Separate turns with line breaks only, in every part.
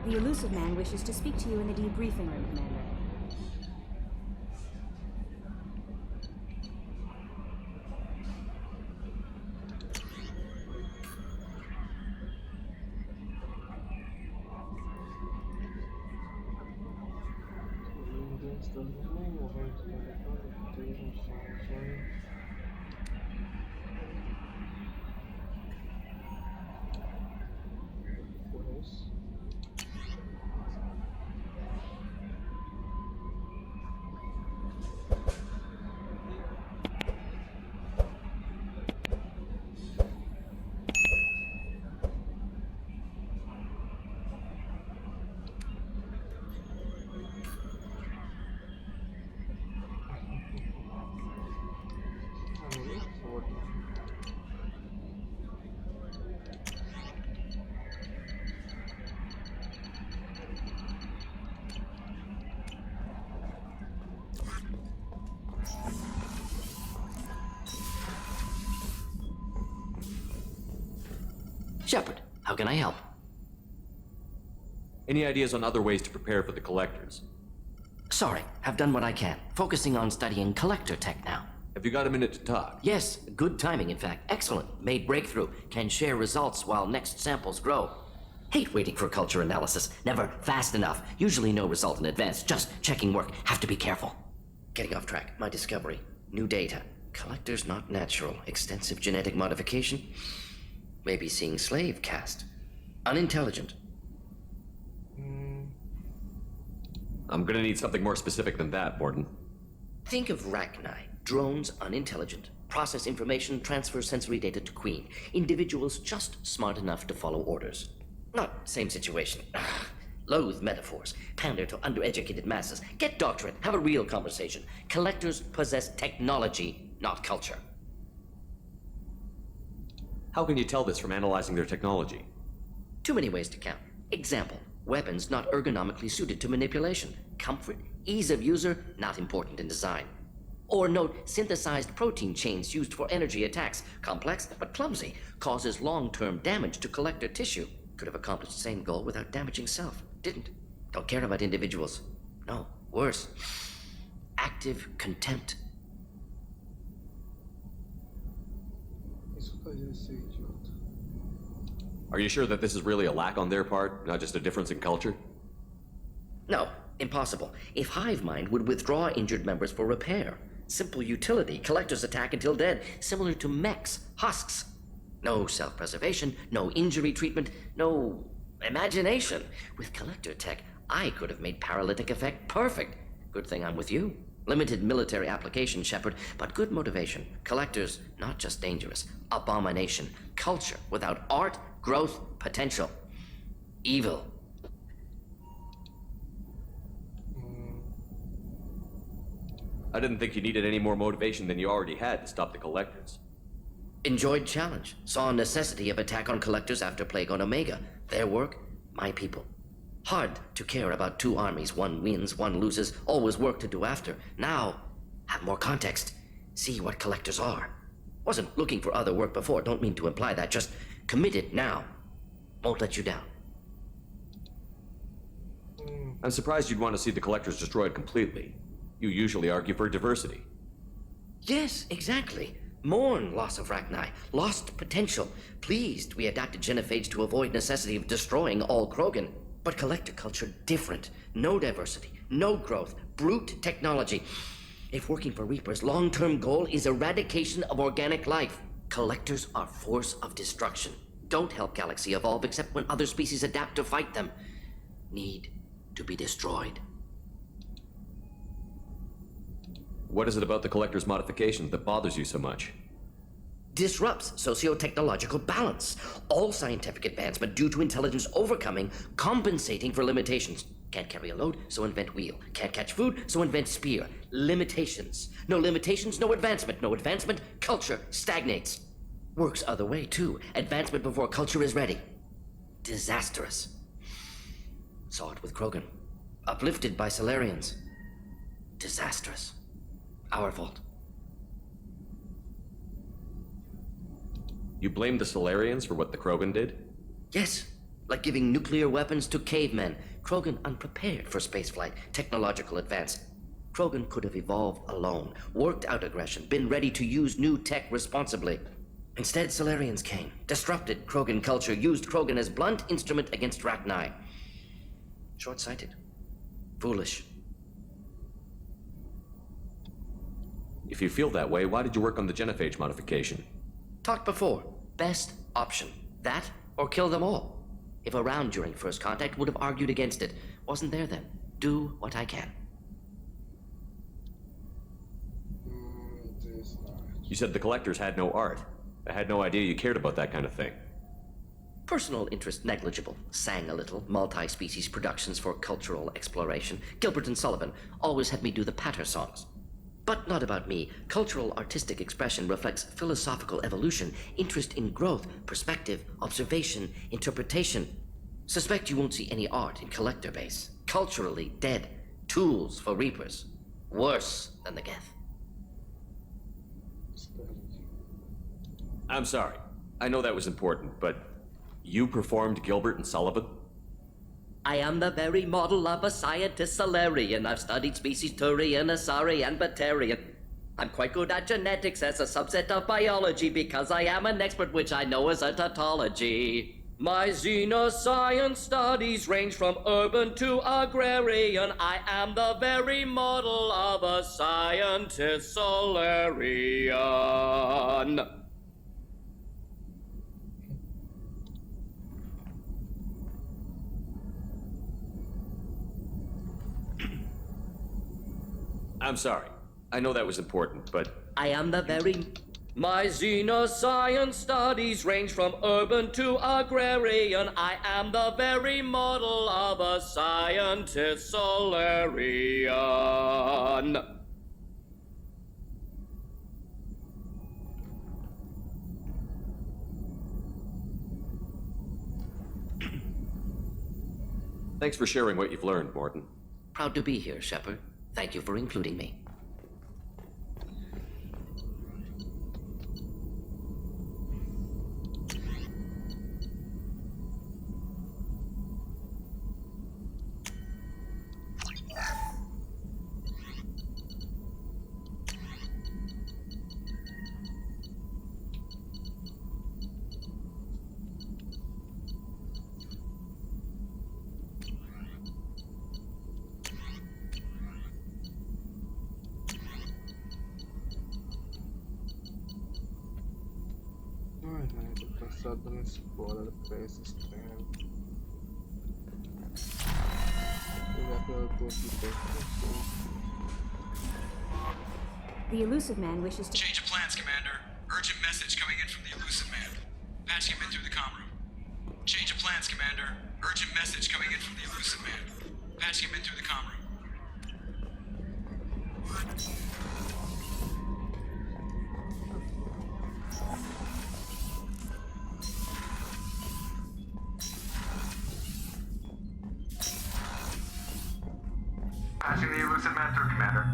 The elusive man wishes to speak to you in the debriefing room, Commander.
Shepard, how can I help?
Any ideas on other ways to prepare for the collectors?
Sorry, have done what I can. Focusing on studying collector tech now.
Have you got a minute to talk?
Yes, good timing in fact. Excellent. Made breakthrough. Can share results while next samples grow. Hate waiting for culture analysis. Never fast enough. Usually no result in advance. Just checking work. Have to be careful. Getting off track. My discovery. New data. Collectors not natural. Extensive genetic modification. Maybe seeing slave caste. Unintelligent.
I'm gonna need something more specific than that, Morden.
Think of Rachni. Drones unintelligent. Process information, transfer sensory data to Queen. Individuals just smart enough to follow orders. Not same situation. Loathe metaphors. Pander to undereducated masses. Get doctrine. Have a real conversation. Collectors possess technology, not culture.
How can you tell this from analyzing their technology?
Too many ways to count. Example, weapons not ergonomically suited to manipulation. Comfort, ease of user, not important in design. Or note, synthesized protein chains used for energy attacks. Complex, but clumsy. Causes long-term damage to collector tissue. Could have accomplished the same goal without damaging self. Didn't. Don't care about individuals. No, worse. Active contempt.
Are you sure that this is really a lack on their part, not just a difference in culture?
No, impossible. If Hive Mind would withdraw injured members for repair. Simple utility, collectors attack until dead, similar to mechs, husks. No self-preservation, no injury treatment, no imagination. With collector tech, I could have made paralytic effect perfect. Good thing I'm with you. Limited military application, Shepard, but good motivation. Collectors, not just dangerous. Abomination. Culture without art, growth, potential. Evil.
I didn't think you needed any more motivation than you already had to stop the collectors.
Enjoyed challenge. Saw necessity of attack on collectors after Plague on Omega. Their work, my people. Hard to care about two armies. One wins, one loses. Always work to do after. Now, have more context. See what collectors are. Wasn't looking for other work before. Don't mean to imply that. Just committed now. Won't let you down.
I'm surprised you'd want to see the collectors destroyed completely. You usually argue for diversity.
Yes, exactly. Mourn loss of Rachni. Lost potential. Pleased we adapted genophage to avoid necessity of destroying all Krogan. But collector culture different. No diversity. No growth. Brute technology. If working for Reapers' long-term goal is eradication of organic life, collectors are force of destruction. Don't help galaxy evolve except when other species adapt to fight them. Need to be destroyed.
What is it about the collector's modifications that bothers you so much?
Disrupts socio-technological balance. All scientific advancement due to intelligence overcoming, compensating for limitations. Can't carry a load, so invent wheel. Can't catch food, so invent spear. Limitations. No limitations, no advancement. No advancement, culture stagnates. Works other way, too. Advancement before culture is ready. Disastrous. Saw it with Krogan. Uplifted by Solarians. Disastrous. Our fault.
You blame the Solarians for what the Krogan did?
Yes. Like giving nuclear weapons to cavemen. Krogan unprepared for spaceflight, technological advance. Krogan could have evolved alone, worked out aggression, been ready to use new tech responsibly. Instead, Solarians came, disrupted Krogan culture, used Krogan as blunt instrument against Rachni. Short-sighted. Foolish.
If you feel that way, why did you work on the genophage modification?
Talked before. Best option. That or kill them all. If around during first contact, would have argued against it. Wasn't there then. Do what I can.
You said the collectors had no art. I had no idea you cared about that kind of thing.
Personal interest negligible. Sang a little. Multi-species productions for cultural exploration. Gilbert and Sullivan always had me do the patter songs. But not about me. Cultural artistic expression reflects philosophical evolution, interest in growth, perspective, observation, interpretation. Suspect you won't see any art in collector base. Culturally dead. Tools for reapers. Worse than the Geth.
I'm sorry. I know that was important, but you performed Gilbert and Sullivan?
I am the very model of a scientist Solarian. I've studied species Turian, Asari, and Batarian. I'm quite good at genetics as a subset of biology because I am an expert, which I know is a tautology. My xenoscience studies range from urban to agrarian. I am the very model of a scientist Solarian.
I'm sorry. I know that was important, but...
I am the very... My xenoscience studies range from urban to agrarian. I am the very model of a scientist Solarian.
Thanks for sharing what you've learned, Morton.
Proud to be here, Shepard. Thank you for including me.
Ai, velho, tô cansado dando spoiler pra esse stream. Vou ver que eu tô aqui perto.
The elusive man wishes to...
Change of plans, Commander. Urgent message coming in from the elusive man. Patching him in through the comm room. Change of plans, Commander. Urgent message coming in from the elusive man. Patching him in through the comm room. Patching the elusive man through, Commander.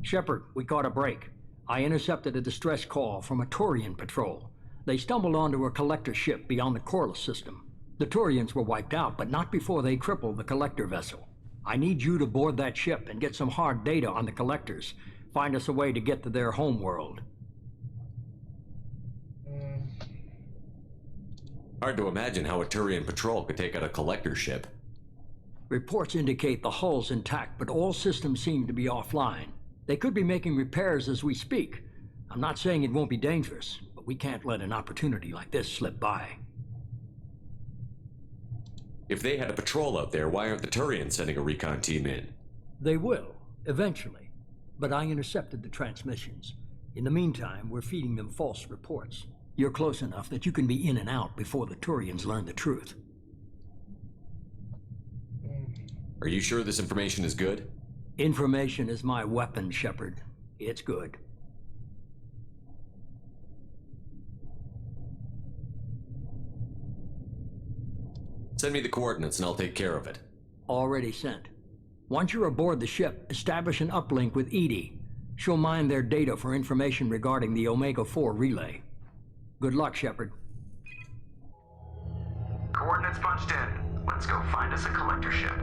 Shepard, we caught a break. I intercepted a distress call from a Turian patrol. They stumbled onto a collector ship beyond the Corliss system. The Turians were wiped out, but not before they crippled the collector vessel. I need you to board that ship and get some hard data on the collectors. Find us a way to get to their homeworld.
Hard to imagine how a Turian patrol could take out a collector ship.
Reports indicate the hull's intact, but all systems seem to be offline. They could be making repairs as we speak. I'm not saying it won't be dangerous, but we can't let an opportunity like this slip by.
If they had a patrol out there, why aren't the Turians sending a recon team in?
They will, eventually. But I intercepted the transmissions. In the meantime, we're feeding them false reports. You're close enough that you can be in and out before the Turians learn the truth.
Are you sure this information is good?
Information is my weapon, Shepard. It's good.
Send me the coordinates and I'll take care of it.
Already sent. Once you're aboard the ship, establish an uplink with Edie. She'll mine their data for information regarding the Omega-4 relay. Good luck, Shepard.
Coordinates punched in. Let's go find us a collector ship.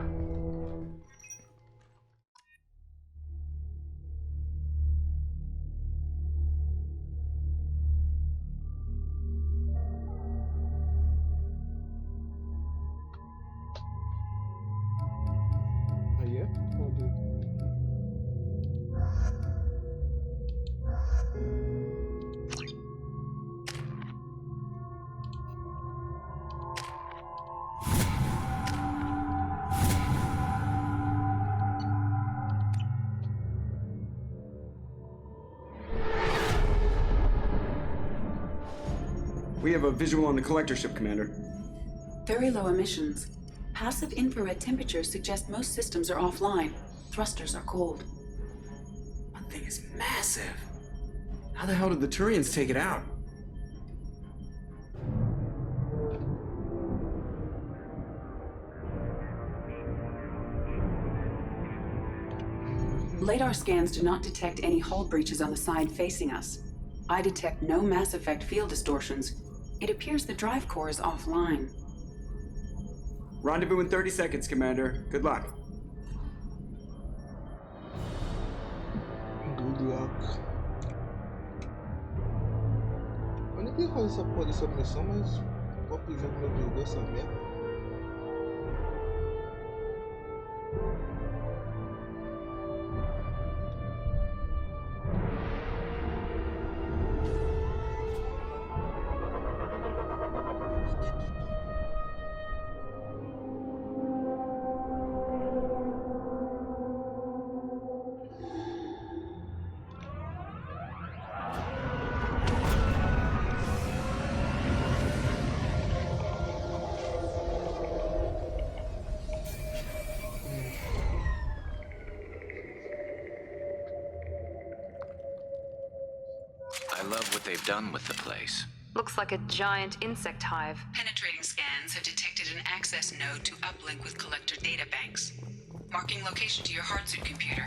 Aí é foda.
We have a visual on the collector ship, Commander.
Very low emissions. Passive infrared temperatures suggest most systems are offline. Thrusters are cold.
That thing is massive. How the hell did the Turians take it out?
Radar scans do not detect any hull breaches on the side facing us. I detect no mass effect field distortions. It appears the drive core is offline.
Rendezvous in 30 seconds, Commander. Good luck.
Good luck. Eu nem queria fazer essa porra dessa missão, mas o próprio jogo me obrigou essa merda.
I love what they've done with the place.
Looks like a giant insect hive.
Penetrating scans have detected an access node to uplink with collector data banks. Marking location to your hardsuit computer.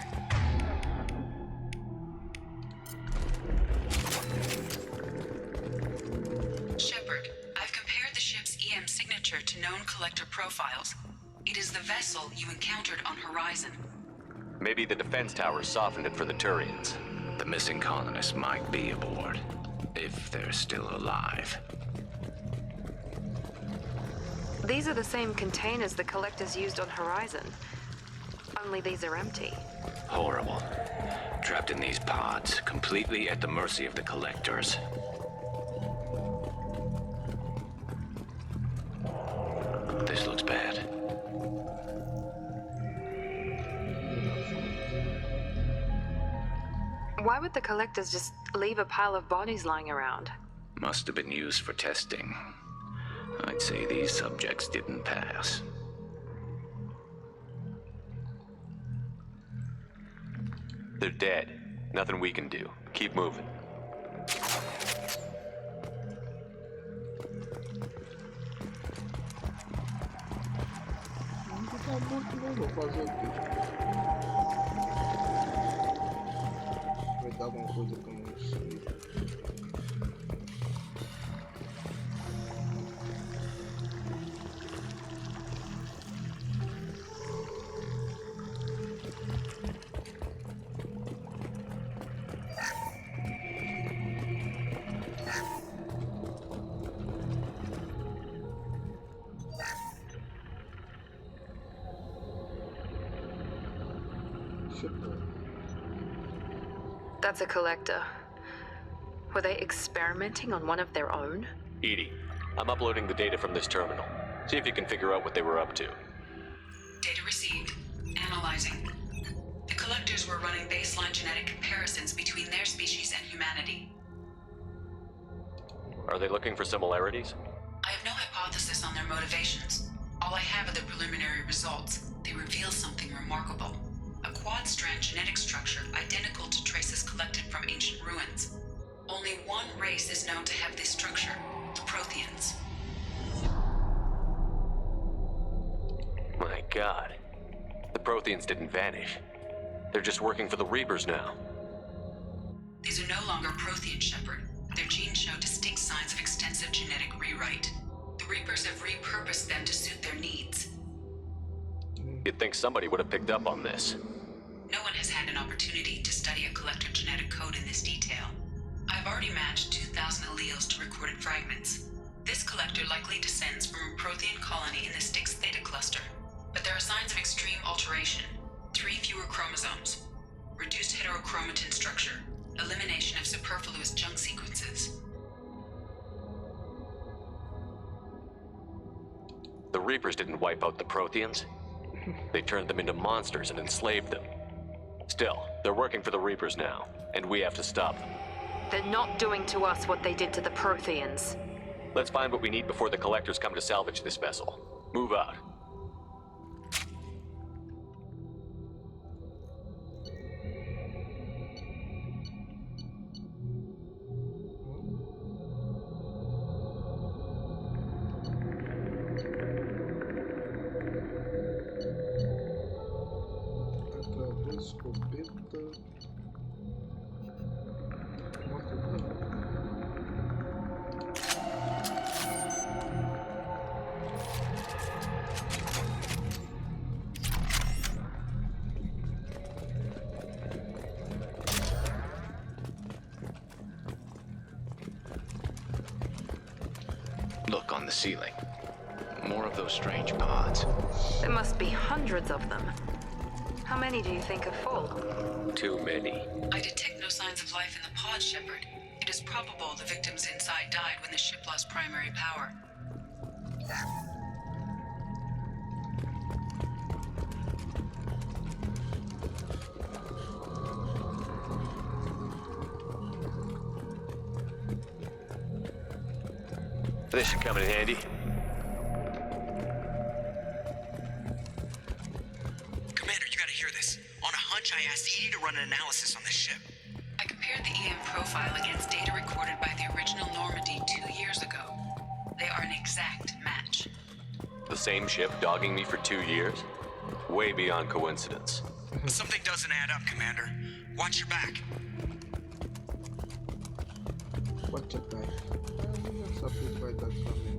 Shepard, I've compared the ship's EM signature to known collector profiles. It is the vessel you encountered on Horizon.
Maybe the defense towers softened it for the Turians.
The missing colonists might be aboard, if they're still alive.
These are the same containers the collectors used on Horizon. Only these are empty.
Horrible. Trapped in these pods, completely at the mercy of the collectors. This looks bad.
Why would the collectors just leave a pile of bodies lying around?
Must have been used for testing. I'd say these subjects didn't pass.
They're dead. Nothing we can do. Keep moving.
Não tá morto não, vou fazer o quê? Vai dar alguma coisa que eu não sei.
That's a collector. Were they experimenting on one of their own?
Edie, I'm uploading the data from this terminal. See if you can figure out what they were up to.
Data received. Analyzing. The collectors were running baseline genetic comparisons between their species and humanity.
Are they looking for similarities?
I have no hypothesis on their motivations. All I have are the preliminary results. They reveal something remarkable. A quad-strand genetic structure identical to traces collected from ancient ruins. Only one race is known to have this structure, the Protheans.
My God. The Protheans didn't vanish. They're just working for the Reapers now.
These are no longer Prothean, Shepard. Their genes show distinct signs of extensive genetic rewrite. The Reapers have repurposed them to suit their needs.
You'd think somebody would have picked up on this.
No one has had an opportunity to study a collector genetic code in this detail. I've already matched 2,000 alleles to recorded fragments. This collector likely descends from a Prothean colony in the Styx Theta cluster. But there are signs of extreme alteration. 3 fewer chromosomes. Reduced heterochromatin structure. Elimination of superfluous junk sequences.
The Reapers didn't wipe out the Protheans. They turned them into monsters and enslaved them. Still, they're working for the Reapers now, and we have to stop them.
They're not doing to us what they did to the Protheans.
Let's find what we need before the Collectors come to salvage this vessel. Move out.
Escopeta.
Look on the ceiling. More of those strange pods.
There must be hundreds of them. How many do you think are full?
Too many.
I detect no signs of life in the pod, Shepard. It is probable the victims inside died when the ship lost primary power.
This should come in handy.
Commander, you gotta hear this. On a hunch, I asked Edie to run an analysis on this ship.
I compared the EM profile against data recorded by the original Normandy 2 years ago. They are an exact match.
The same ship dogging me for 2 years? Way beyond coincidence.
Something doesn't add up, Commander. Watch your back.
Watch your back. Saber vai dar também.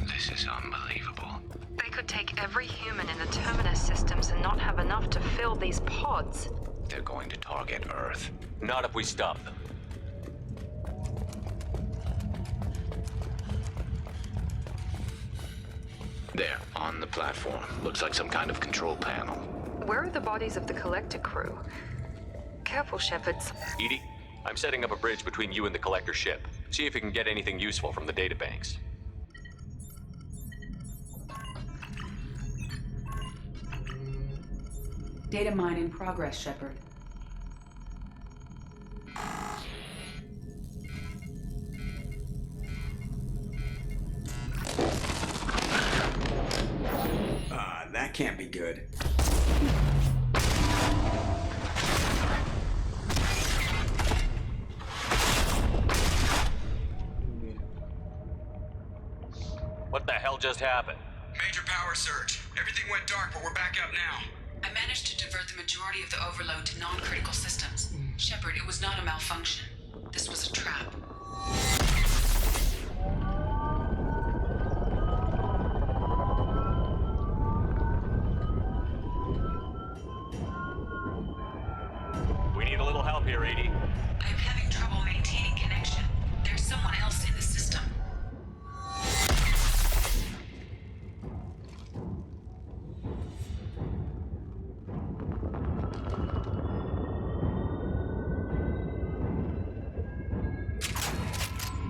This is unbelievable.
They could take every human in the Terminus systems and not have enough to fill these pods.
They're going to target Earth.
Not if we stop them.
There, on the platform. Looks like some kind of control panel.
Where are the bodies of the Collector crew? Careful, Shepherds.
Edie, I'm setting up a bridge between you and the Collector ship. See if you can get anything useful from the databanks.
Data mine in progress, Shepard.
That can't be good.
What the hell just happened?
Major power surge. Everything went dark, but we're back up now.
I managed to divert the majority of the overload to non-critical systems. Shepard, it was not a malfunction. This was a trap.
We need a little help here, Edie.
I'm having trouble maintaining connection. There's someone else in the system.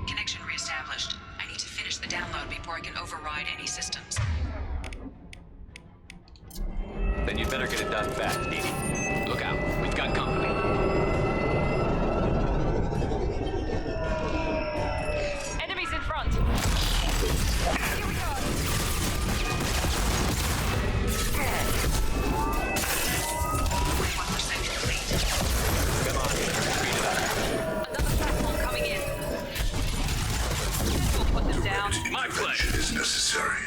Connection reestablished. I need to finish the download before I can override any systems.
Then you'd better get it done fast, Edie.
Look out, we've got company.
Enemies in front. Here we go.
Come on, speed it up.
Another platform coming in. We'll put them down.
My pleasure.
Is necessary.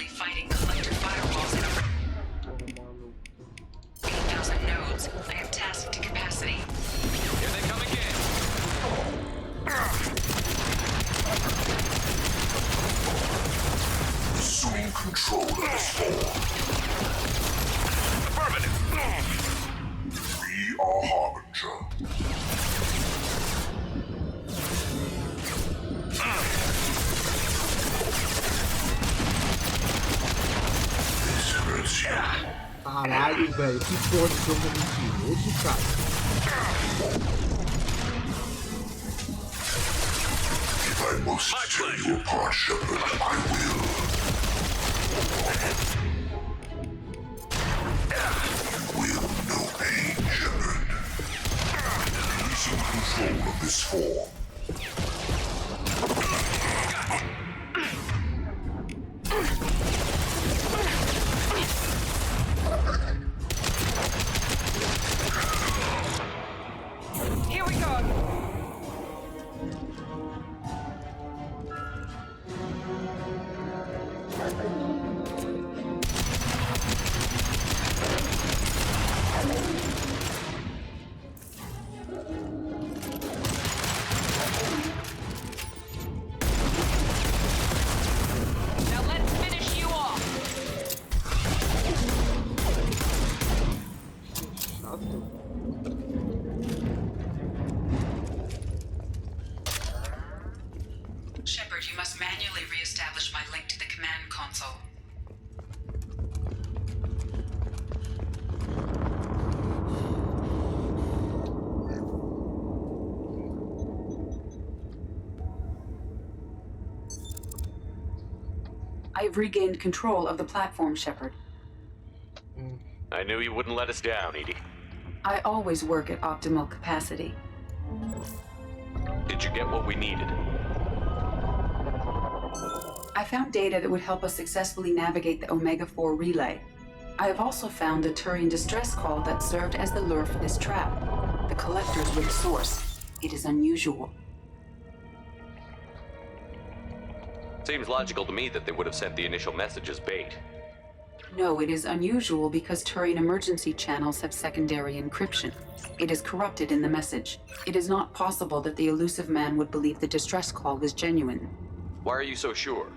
currently fighting collector firewalls in over 8,000 nodes. I am tasked to capacity.
Here they come again.
Assuming control of this form.
Affirmative.
We are Harbinger. This hurts you.
Caralho, velho, que porra de jogo mentiroso, cara.
If I must tear you apart, Shepard, I will. You will know pain, Shepard. Losing control of this form.
Here we go. Now let's finish you off.
Chato.
Shepard, you must manually re-establish my link to the command console. I've regained control of the platform, Shepard.
I knew you wouldn't let us down, Edie.
I always work at optimal capacity.
Did you get what we needed?
I found data that would help us successfully navigate the Omega-4 relay. I have also found a Turian distress call that served as the lure for this trap. The collectors were the source. It is unusual.
Seems logical to me that they would have sent the initial message as bait.
No, it is unusual because Turian emergency channels have secondary encryption. It is corrupted in the message. It is not possible that the elusive man would believe the distress call was genuine.
Why are you so sure?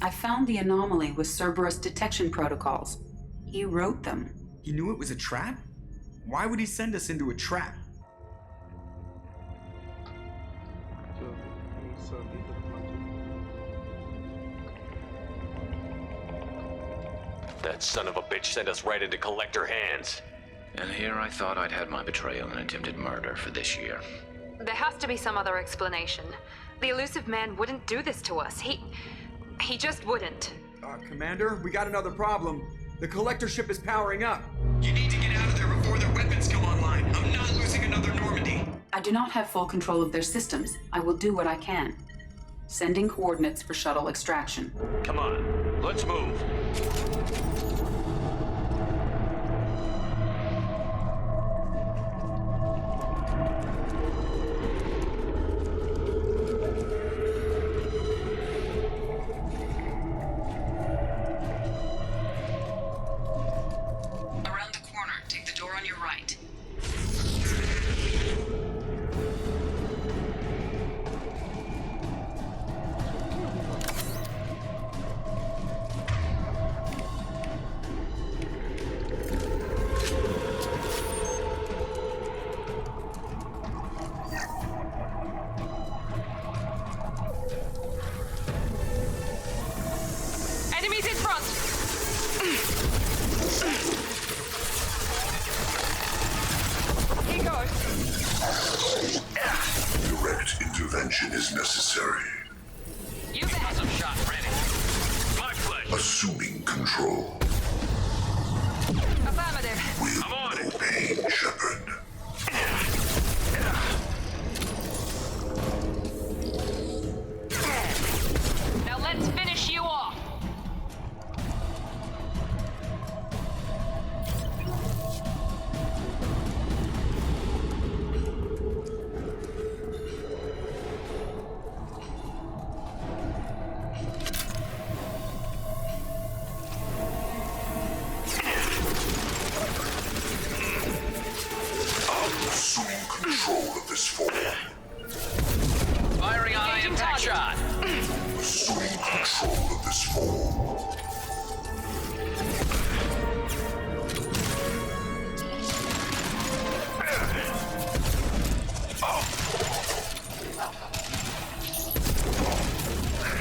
I found the anomaly with Cerberus detection protocols. He wrote them.
He knew it was a trap? Why would he send us into a trap?
That son of a bitch sent us right into collector hands.
And here I thought I'd had my betrayal and attempted murder for this year.
There has to be some other explanation. The elusive man wouldn't do this to us. He just wouldn't.
Commander, we got another problem. The collector ship is powering up.
You need to get out of there before their weapons come online. I'm not losing another Normandy.
I do not have full control of their systems. I will do what I can. Sending coordinates for shuttle extraction.
Come on, let's move.
Around the corner, take the door on your right.
Enemies in front! Here goes.
Direct intervention is necessary.
You bet.
Some shot ready. My pleasure.
Assuming control.
Affirmative.
Will
I'm on
no
it.
pain, Shepard.
Now let's finish you off.
control of this form.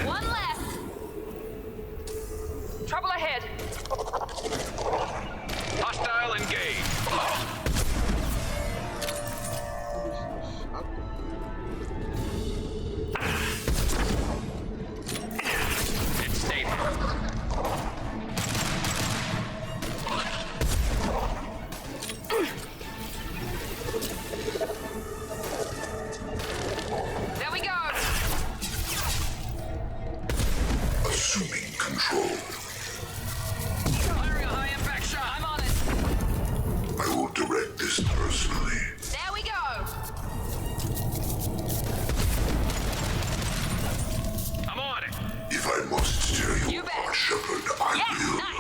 One left. Trouble ahead.
Hostile engaged. It's safe.
There we go.
Assuming control.
Firing a high impact shot.
I'm on it.
I will direct this personally.
There we go.
I'm on it.
If I must tear you
You bet.
apart, Shepard, I
Yeah,
will.
nice.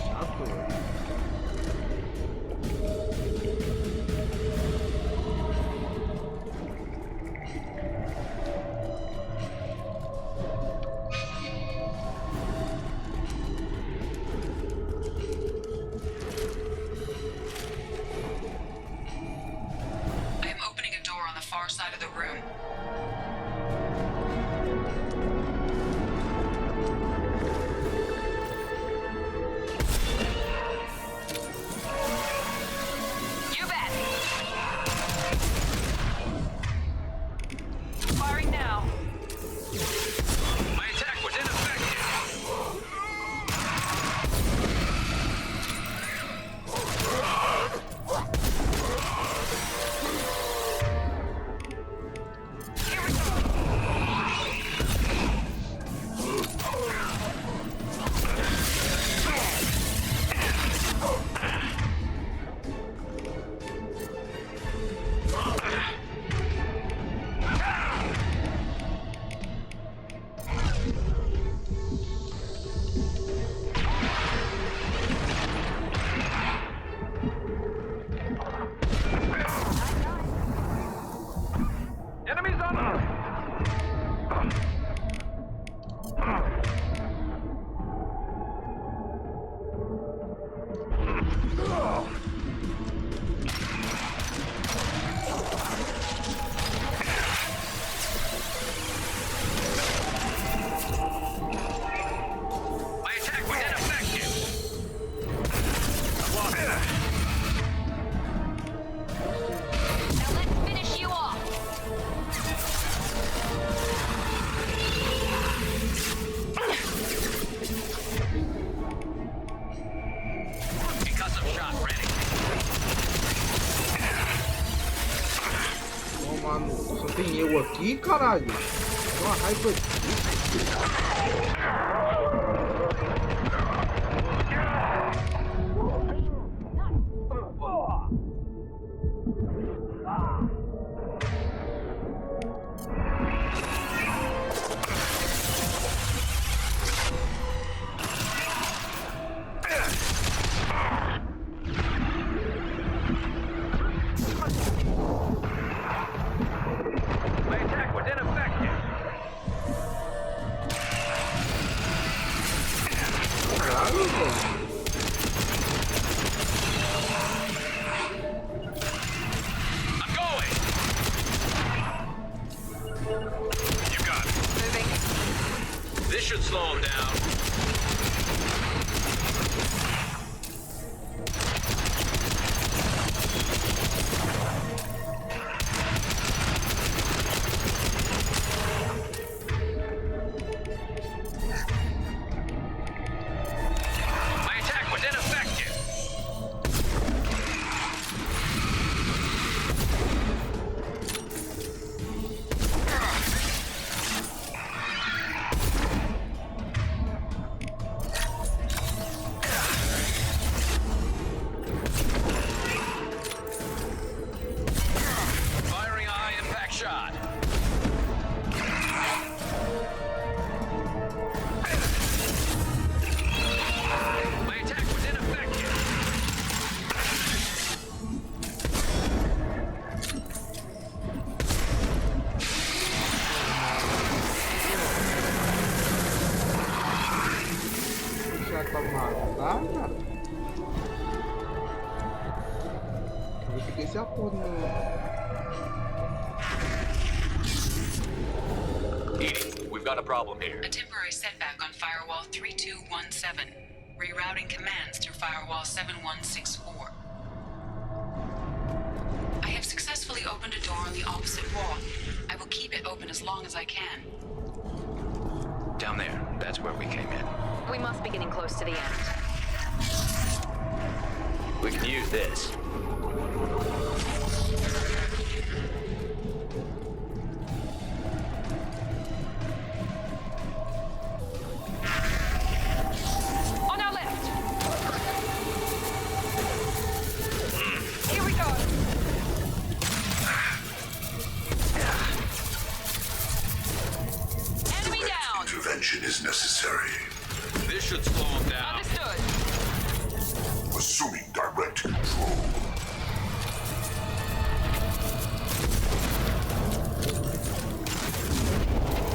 Chato, velho.
I am opening a door on the far side of the room.
You bet. Firing now.
My attack was ineffective.
Here we go.
Enemies on us. My attack was ineffective.
Now let's finish you off.
Concussive shot ready.
Toma no. Só tem eu aqui, caralho. Dá uma raiva aqui.
My attack was ineffective.
Caralho, velho.
I'm going. You got it.
Moving.
This should slow him down. My attack was ineffective. shot. My attack was ineffective.
Já tá matar, cara. Eu fiquei esse acordo, meu.
We've got a problem here.
A temporary setback on firewall 3217. Rerouting commands through firewall 7164. I have successfully opened a door on the opposite wall. I will keep it open as long as I can.
Down there, that's where we came in.
We must be getting close to the end.
We can use this.
On our left! Here we go! Enemy down!
Intervention is necessary.
This should slow him down.
Understood!
Assuming direct control.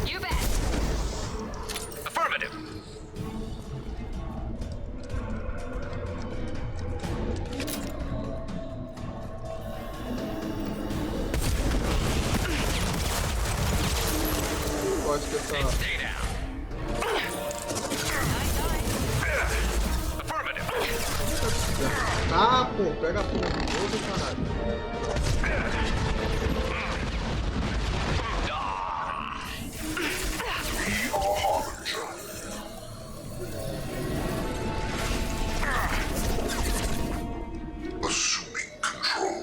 You bet!
Affirmative.
Eu gosto dessa.
Stay down. Affirmative.
Ah, pô, pega a porra do outro, caralho.
We are Harbinger. Assuming control.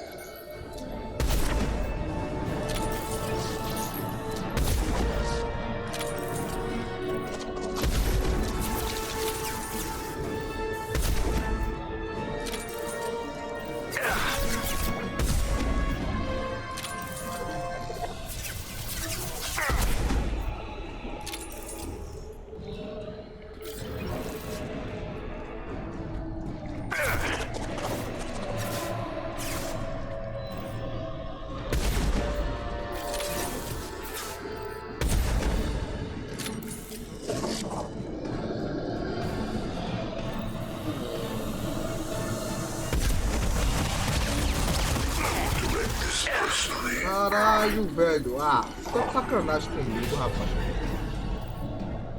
Caralho, velho. Ah, você tá de sacanagem comigo, rapaz.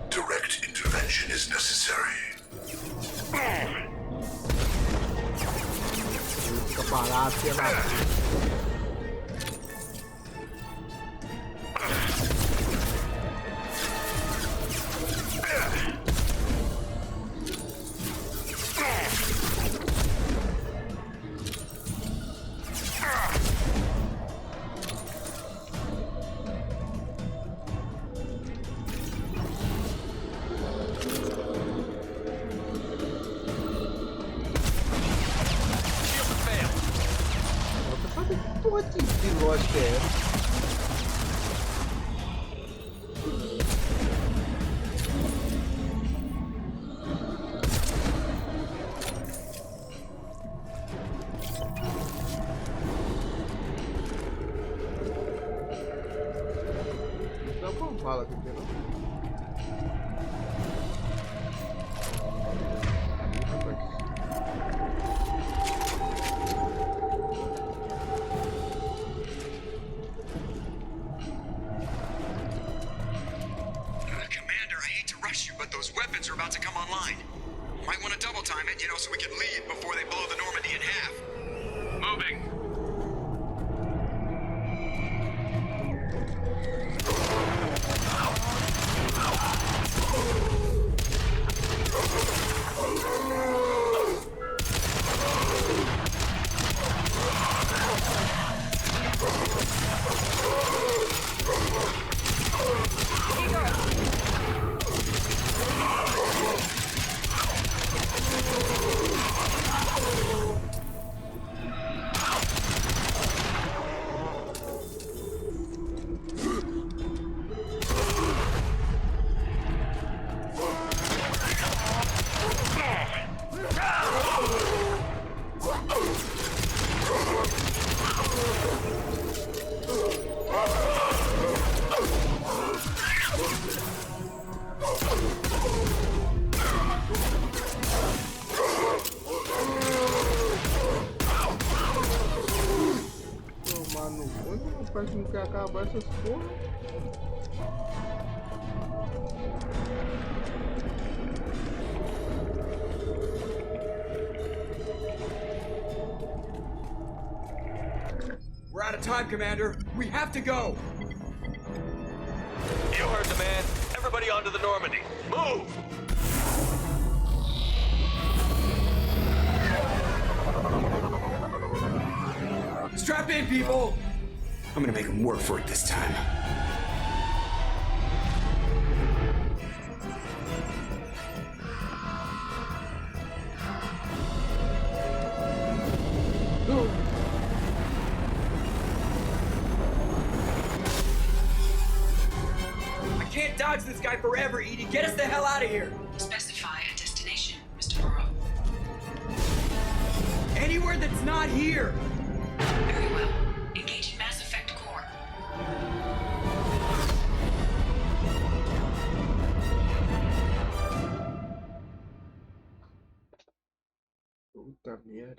Direct intervention is necessary.
Fica parado, sei lá. Porra de lógica é essa? Dá uma bala aqui, não?
Are about to come online. Might want to double time it, so we can leave before they blow the Normandy in half.
Moving.
não quer acabar essas porra.
We're out of time, Commander. We have to go.
You heard the man. Everybody onto the Normandy. Move!
Strap in, people! I'm gonna make them work for it this time. I can't dodge this guy forever, Edie. Get us the hell out of here!
Specify a destination, Mr. Burrow.
Anywhere that's not here!
Very well. Engaging Mass Effect Core.
Puta merda.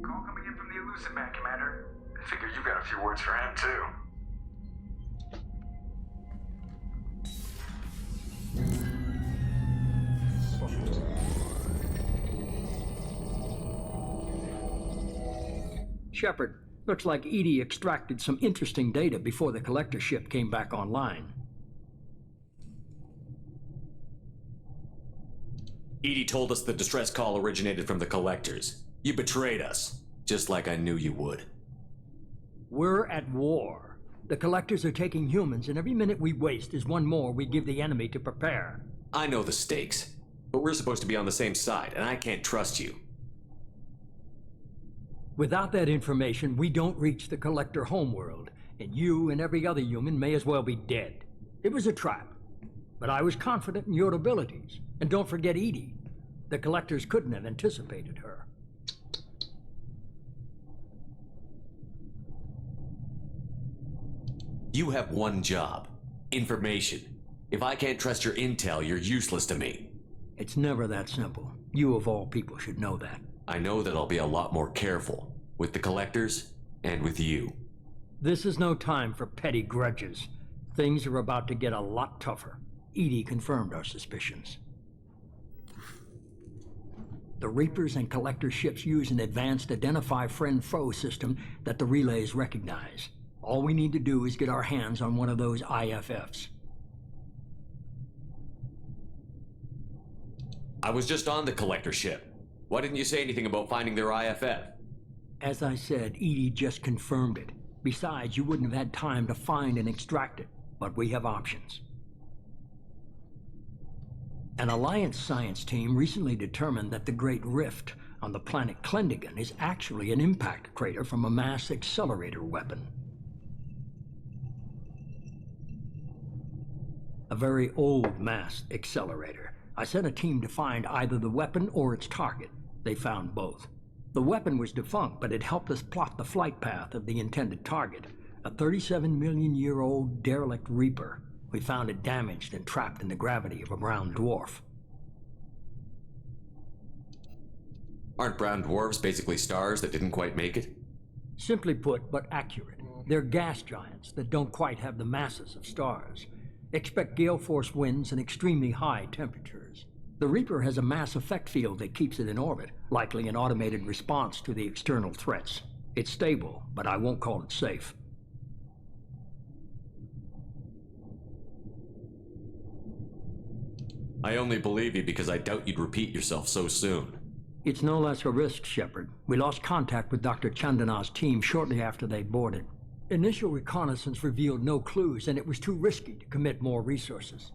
Call coming in from the Elusive Man, Commander. I figure you got a few words for him, too.
Shepard, looks like Edie extracted some interesting data before the collector ship came back online.
Edie told us the distress call originated from the collectors. You betrayed us, just like I knew you would.
We're at war. The collectors are taking humans, and every minute we waste is one more we give the enemy to prepare.
I know the stakes, but we're supposed to be on the same side, and I can't trust you.
Without that information, we don't reach the collector homeworld, and you and every other human may as well be dead. It was a trap, but I was confident in your abilities. And don't forget Edie. The collectors couldn't have anticipated her.
You have one job. Information. If I can't trust your intel, you're useless to me.
It's never that simple. You of all people should know that.
I know that I'll be a lot more careful. With the collectors, and with you.
This is no time for petty grudges. Things are about to get a lot tougher. Edie confirmed our suspicions. The Reapers and Collector ships use an advanced identify friend-foe system that the relays recognize. All we need to do is get our hands on one of those IFFs.
I was just on the Collector ship. Why didn't you say anything about finding their IFF?
As I said, Edie just confirmed it. Besides, you wouldn't have had time to find and extract it, but we have options. An Alliance science team recently determined that the Great Rift on the planet Klendigan is actually an impact crater from a mass accelerator weapon. A very old mass accelerator. I sent a team to find either the weapon or its target. They found both. The weapon was defunct, but it helped us plot the flight path of the intended target, a 37-million-year-old derelict Reaper. We found it damaged and trapped in the gravity of a brown dwarf.
Aren't brown dwarfs basically stars that didn't quite make it?
Simply put, but accurate. They're gas giants that don't quite have the masses of stars. Expect gale force winds and extremely high temperatures. The Reaper has a mass effect field that keeps it in orbit, likely an automated response to the external threats. It's stable, but I won't call it safe.
I only believe you because I doubt you'd repeat yourself so soon.
It's no less a risk, Shepard. We lost contact with Dr. Chandana's team shortly after they boarded. Initial reconnaissance revealed no clues, and it was too risky to commit more resources.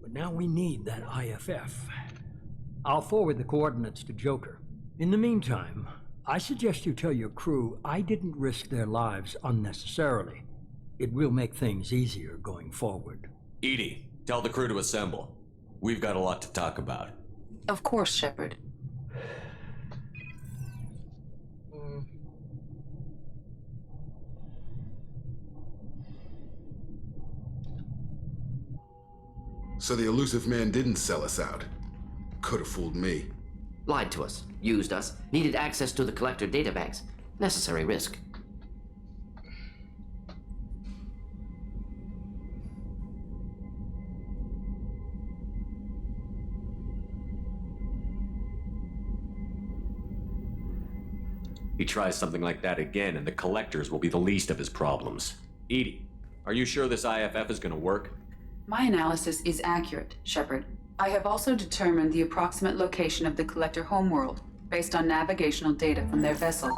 But now we need that IFF. I'll forward the coordinates to Joker. In the meantime, I suggest you tell your crew I didn't risk their lives unnecessarily. It will make things easier going forward.
Edie, tell the crew to assemble. We've got a lot to talk about.
Of course, Shepard.
So the elusive man didn't sell us out. Could have fooled me.
Lied to us, used us, needed access to the collector databanks. Necessary risk.
He tries something like that again, and the collectors will be the least of his problems. Edie, are you sure this IFF is going to work?
My analysis is accurate, Shepard. I have also determined the approximate location of the collector homeworld, based on navigational data from their vessel.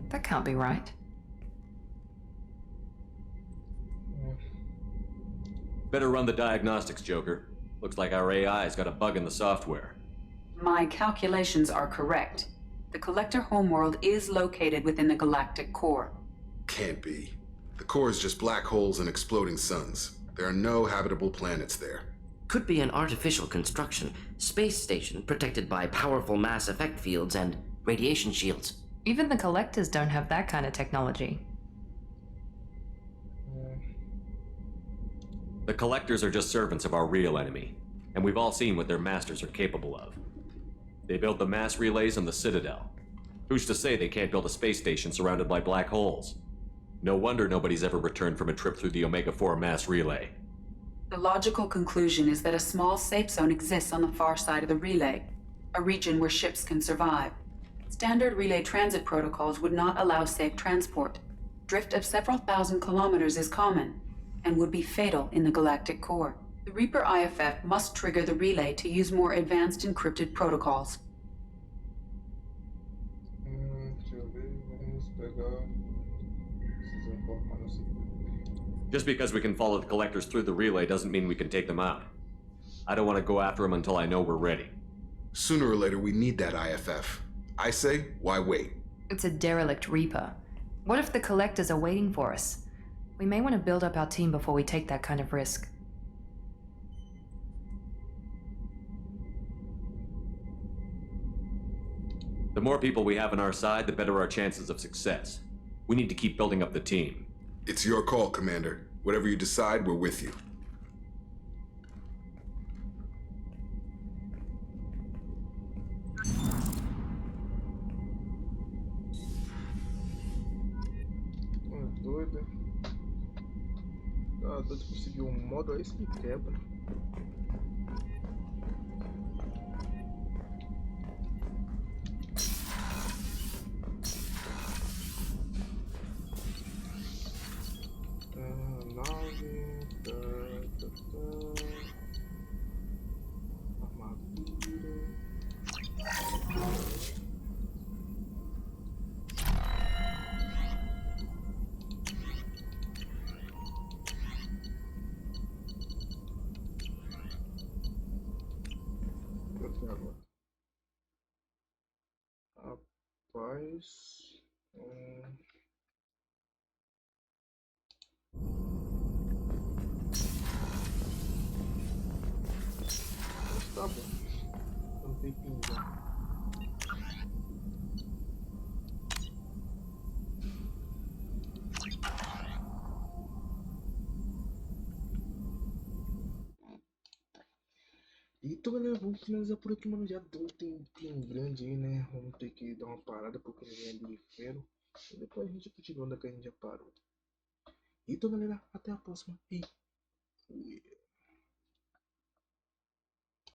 That can't be right.
Better run the diagnostics, Joker. Looks like our AI's got a bug in the software.
My calculations are correct. The collector homeworld is located within the galactic core.
Can't be. The core is just black holes and exploding suns. There are no habitable planets there.
Could be an artificial construction, space station protected by powerful mass effect fields and radiation shields.
Even the collectors don't have that kind of technology.
The collectors are just servants of our real enemy, and we've all seen what their masters are capable of. They build the mass relays on the Citadel. Who's to say they can't build a space station surrounded by black holes? No wonder nobody's ever returned from a trip through the Omega-4 mass relay.
The logical conclusion is that a small safe zone exists on the far side of the relay, a region where ships can survive. Standard relay transit protocols would not allow safe transport. Drift of several thousand kilometers is common, and would be fatal in the galactic core. The Reaper IFF must trigger the relay to use more advanced encrypted protocols.
Deixa eu ver, vamos pegar esses informações.
Just because we can follow the collectors through the relay doesn't mean we can take them out. I don't want to go after them until I know we're ready.
Sooner or later, we need that IFF. I say, why wait?
It's a derelict Reaper. What if the collectors are waiting for us? We may want to build up our team before we take that kind of risk.
The more people we have on our side, the better our chances of success. We need to keep building up the team.
It's your call, Commander. Whatever you decide, we're with you.
Doida. Ah, doido de conseguir modo, é isso que quebra. Nave, armadura. Rapaz, tá bom, não tem pingar. Então galera, vamos finalizar por aqui, mano. Já deu um tempinho grande aí, né? Vamos ter que dar uma parada porque ninguém é de ferro. E depois a gente continua onde a gente já parou. Então galera, até a próxima e fui.